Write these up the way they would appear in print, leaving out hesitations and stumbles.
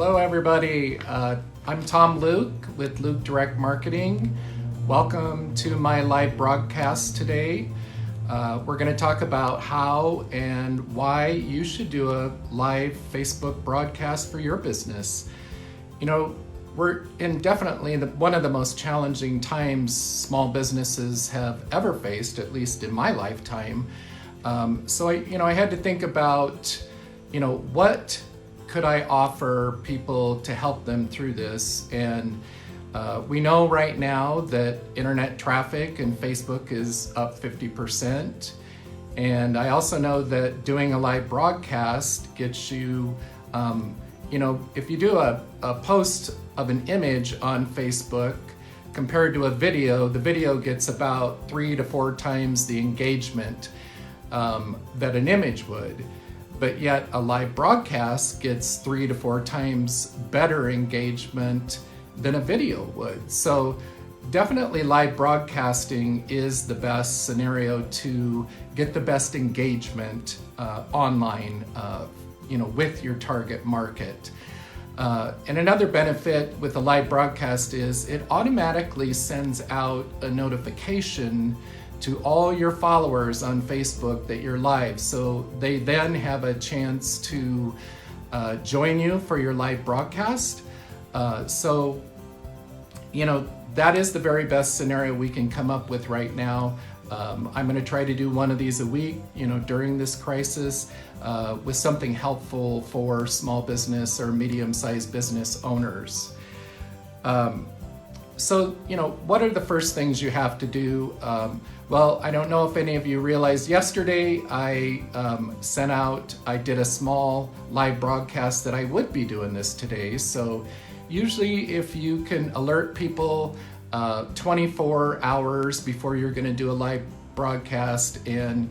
Hello everybody, I'm Tom Luke with Luke Direct Marketing. Welcome to my live broadcast today. We're going to talk about how and why you should do a live Facebook broadcast for your business. You know, we're in definitely one of the most challenging times small businesses have ever faced, at least in my lifetime. So I had to think about, what could I offer people to help them through this? And we know right now that internet traffic and Facebook is up 50%. And I also know that doing a live broadcast gets you, if you do a post of an image on Facebook compared to a video, the video gets about 3 to 4 times the engagement that an image would. But yet a live broadcast gets 3 to 4 times better engagement than a video would. So definitely live broadcasting is the best scenario to get the best engagement online, with your target market. And another benefit with a live broadcast is it automatically sends out a notification to all your followers on Facebook that you're live. So they then have a chance to join you for your live broadcast. So that is the very best scenario we can come up with right now. I'm gonna try to do one of these a week, during this crisis with something helpful for small business or medium-sized business owners. So, what are the first things you have to do? Well, I don't know if any of you realized yesterday I did a small live broadcast that I would be doing this today. So usually if you can alert people 24 hours before you're gonna do a live broadcast and,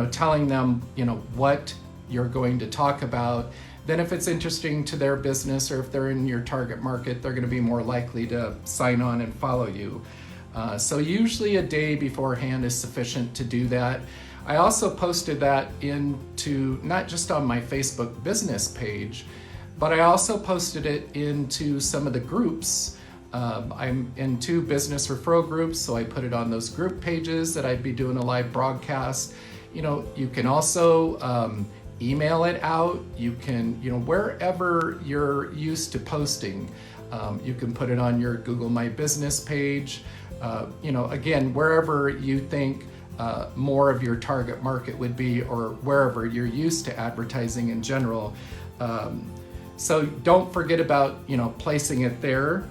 telling them, what you're going to talk about, then if it's interesting to their business or if they're in your target market, they're going to be more likely to sign on and follow you. So usually a day beforehand is sufficient to do that. I also posted that into, not just on my Facebook business page, but I also posted it into some of the groups. I'm in 2 business referral groups, so I put it on those group pages that I'd be doing a live broadcast. You can also email it out. You can, wherever you're used to posting, you can put it on your Google My Business page. Again, wherever you think more of your target market would be, or wherever you're used to advertising in general. So don't forget about, placing it there.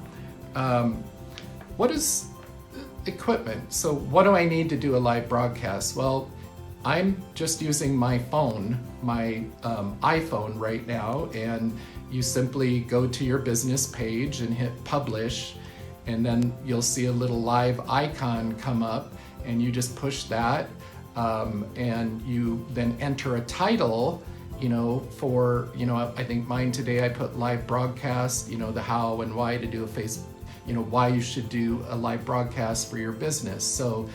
What is equipment? So what do I need to do a live broadcast? Well, I'm just using my phone, my iPhone right now, and you simply go to your business page and hit publish, and then you'll see a little live icon come up, and you just push that, and you then enter a title, for, I think mine today I put live broadcast, the how and why to do why you should do a live broadcast for your business. So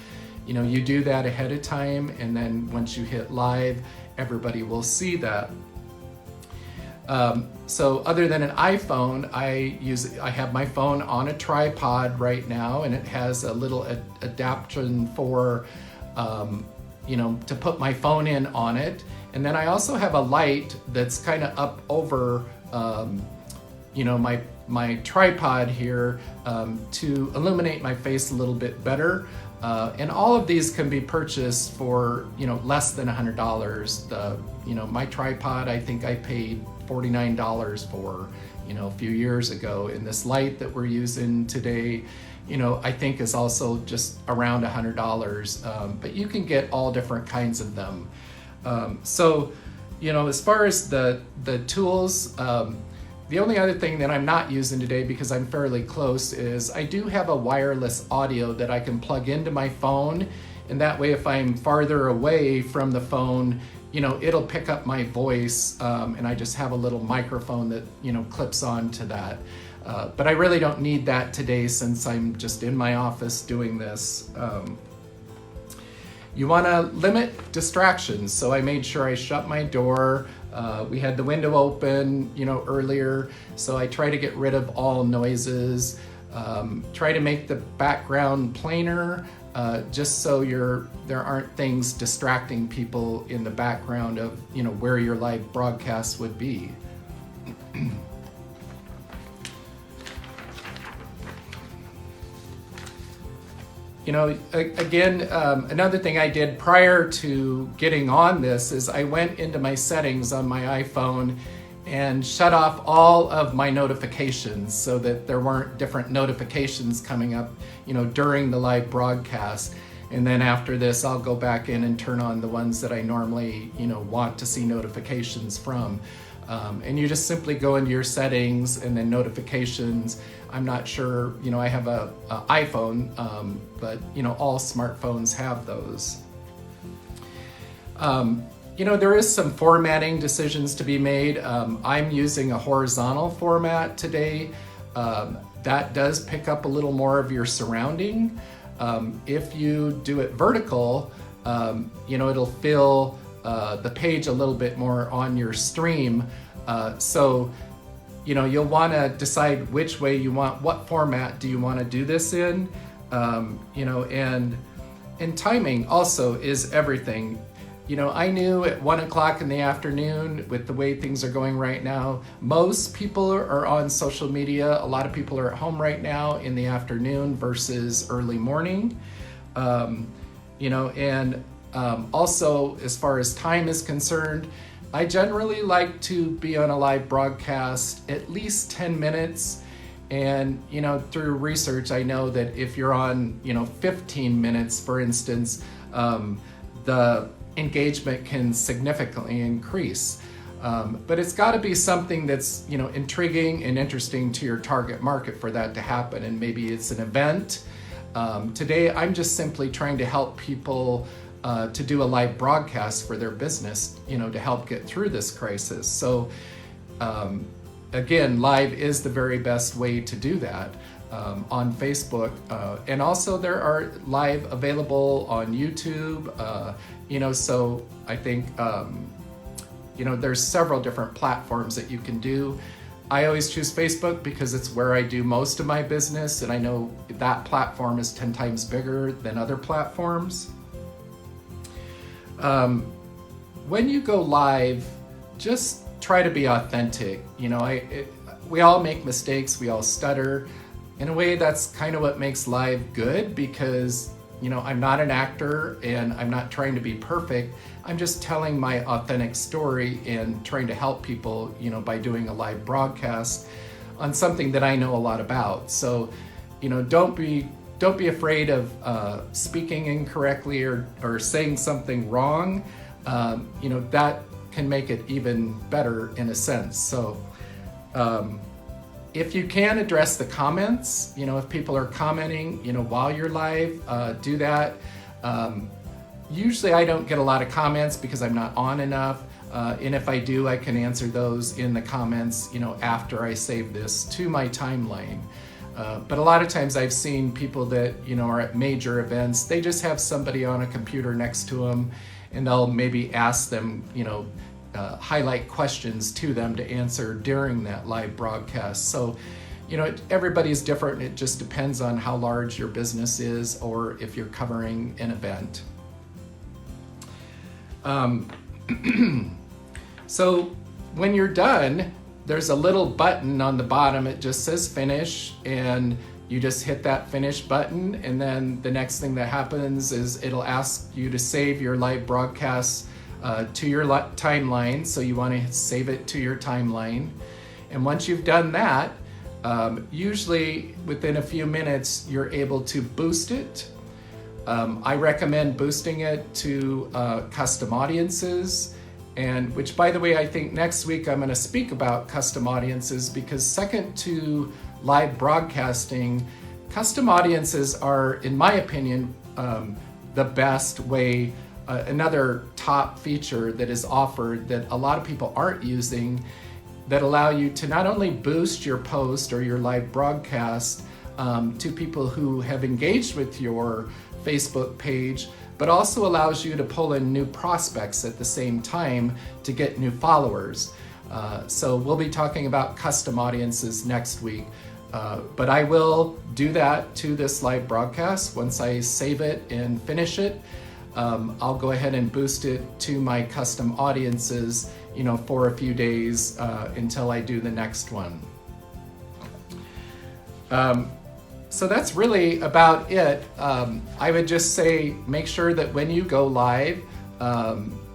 you do that ahead of time, and then once you hit live, everybody will see that. So other than an iPhone, I have my phone on a tripod right now, and it has a little adaptation for, to put my phone in on it. And then I also have a light that's kind of up over, my tripod here to illuminate my face a little bit better. And all of these can be purchased for, less than $100. My tripod, I think I paid $49 for, a few years ago. And this light that we're using today, I think is also just around $100. But you can get all different kinds of them. So, as far as the tools, the only other thing that I'm not using today, because I'm fairly close, is I do have a wireless audio that I can plug into my phone, and that way if I'm farther away from the phone, it'll pick up my voice, and I just have a little microphone that, clips onto that. But I really don't need that today since I'm just in my office doing this. You want to limit distractions, so I made sure I shut my door. We had the window open, earlier, so I try to get rid of all noises. Try to make the background plainer, just so there aren't things distracting people in the background of where your live broadcast would be. Again, another thing I did prior to getting on this is I went into my settings on my iPhone and shut off all of my notifications so that there weren't different notifications coming up, during the live broadcast. And then after this, I'll go back in and turn on the ones that I normally, want to see notifications from. And you just simply go into your settings and then notifications. I'm not sure, I have a iPhone, but all smartphones have those. There is some formatting decisions to be made. I'm using a horizontal format today. That does pick up a little more of your surrounding. If you do it vertical, it'll fill the page a little bit more on your stream. So you'll want to decide which way you want, what format do you want to do this in, and timing also is everything. I knew at 1 o'clock in the afternoon, with the way things are going right now, most people are on social media. A lot of people are at home right now in the afternoon versus early morning. Also, as far as time is concerned, I generally like to be on a live broadcast at least 10 minutes. And, through research, I know that if you're on, 15 minutes, for instance, the engagement can significantly increase. But it's got to be something that's, intriguing and interesting to your target market for that to happen. And maybe it's an event. Today, I'm just simply trying to help people to do a live broadcast for their business, to help get through this crisis. So again, live is the very best way to do that on Facebook. And also there are live available on YouTube, so I think, there's several different platforms that you can do. I always choose Facebook because it's where I do most of my business, and I know that platform is 10 times bigger than other platforms. When you go live, just try to be authentic. We all make mistakes, we all stutter. In a way, that's kind of what makes live good, because I'm not an actor and I'm not trying to be perfect. I'm just telling my authentic story and trying to help people, by doing a live broadcast on something that I know a lot about. So, don't be afraid of speaking incorrectly or saying something wrong. That can make it even better in a sense. So if you can address the comments, if people are commenting, while you're live, do that. Usually I don't get a lot of comments because I'm not on enough. And if I do, I can answer those in the comments, after I save this to my timeline. But a lot of times I've seen people that, are at major events, they just have somebody on a computer next to them, and they'll maybe ask them, highlight questions to them to answer during that live broadcast. So, everybody's different. It just depends on how large your business is or if you're covering an event. So when you're done, there's a little button on the bottom. It just says finish, and you just hit that finish button. And then the next thing that happens is it'll ask you to save your live broadcast to your timeline. So you want to save it to your timeline. And once you've done that, usually within a few minutes, you're able to boost it. I recommend boosting it to custom audiences, and which, by the way, I think next week I'm going to speak about custom audiences, because second to live broadcasting, custom audiences are, in my opinion, the best way. Another top feature that is offered that a lot of people aren't using, that allow you to not only boost your post or your live broadcast to people who have engaged with your Facebook page, but also allows you to pull in new prospects at the same time to get new followers. So we'll be talking about custom audiences next week. But I will do that to this live broadcast. Once I save it and finish it, I'll go ahead and boost it to my custom audiences, for a few days until I do the next one. So that's really about it. I would just say, make sure that when you go live,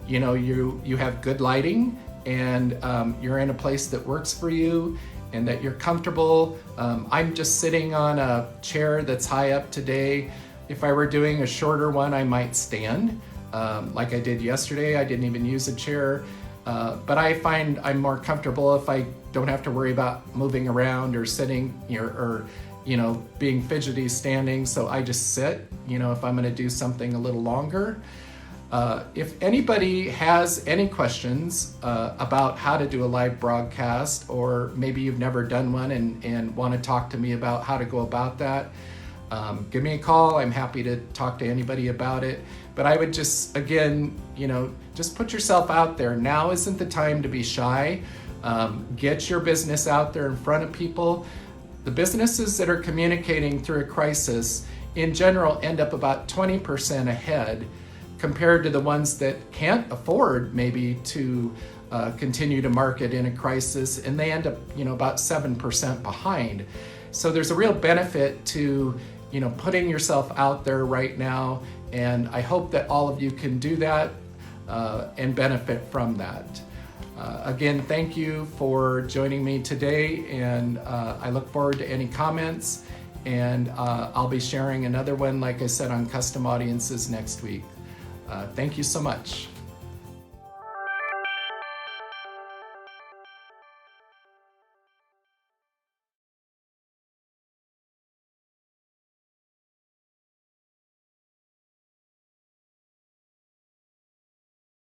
you have good lighting and you're in a place that works for you and that you're comfortable. I'm just sitting on a chair that's high up today. If I were doing a shorter one, I might stand. Like I did yesterday, I didn't even use a chair. But I find I'm more comfortable if I don't have to worry about moving around or sitting or being fidgety standing. So I just sit, if I'm gonna do something a little longer. If anybody has any questions about how to do a live broadcast, or maybe you've never done one and want to talk to me about how to go about that, give me a call. I'm happy to talk to anybody about it. But I would just, again, just put yourself out there. Now isn't the time to be shy. Get your business out there in front of people. The businesses that are communicating through a crisis, in general, end up about 20% ahead compared to the ones that can't afford maybe to continue to market in a crisis, and they end up about 7% behind. So there's a real benefit to putting yourself out there right now, and I hope that all of you can do that and benefit from that. Again, thank you for joining me today, and I look forward to any comments, and I'll be sharing another one, like I said, on custom audiences next week. Thank you so much.